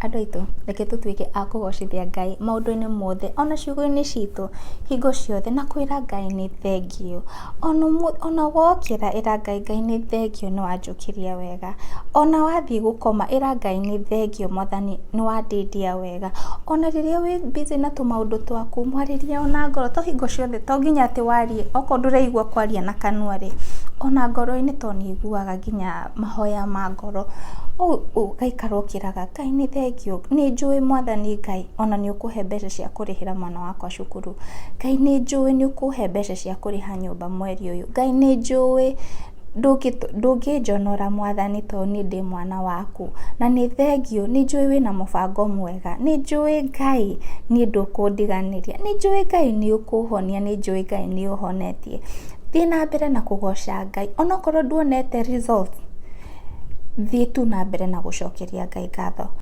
Andũ aitũ, reke tũtuĩke a kũgocithia Ngai maũndũ-inĩ mothe, ona ciugo-inĩ citũ, hingo ciothe, na kwĩra Ngai nĩ thengiũ. Ona wokĩra ĩra Ngai, Ngai nĩ thengiũ nĩ wanjũkĩria wega. Ona wathiĩ gũkoma ĩra Ngai nĩ thengiũ Mwathani nĩ wandindia wega. Ona rĩrĩa wĩ busy na tũmaũndũ twaku, mwarĩrie ona ngoro, to hingo ciothe, to nginya atĩ warie, okorwo ndũraigua kwaria na kanua rĩ, ona ngoro-inĩ to nĩiguaga nginya mahoya ma ngoro. Ũgaikara ũkĩraga Ngai nĩ thengiũ, nĩ njũĩ Mwathani Ngai ona nĩ ũkũhe mbeca cia kũrĩhĩra mwana wakwa cukuru. Ngai nĩ njũĩ nĩ ũkũhe mbeca cia kũrĩha nyũmba mweri ũyũ. Ngai nĩ njũĩ ndũngĩnjonora Mwathani to niĩ ndĩ mwana waku. Na nĩ thengiũ, nĩ njũĩ wĩna mũbango mwega. Nĩ njũĩ Ngai niĩ ndũkũndiganĩria. Nĩ njũĩ Ngai nĩ ũkũhonia, nĩ njũĩ Ngai nĩ ũhonetie. Thiĩ na mbere na kũgoca Ngai. Onokorwo nduonete results, thiĩ tu na mbere na gũcokeria Ngai ngatho.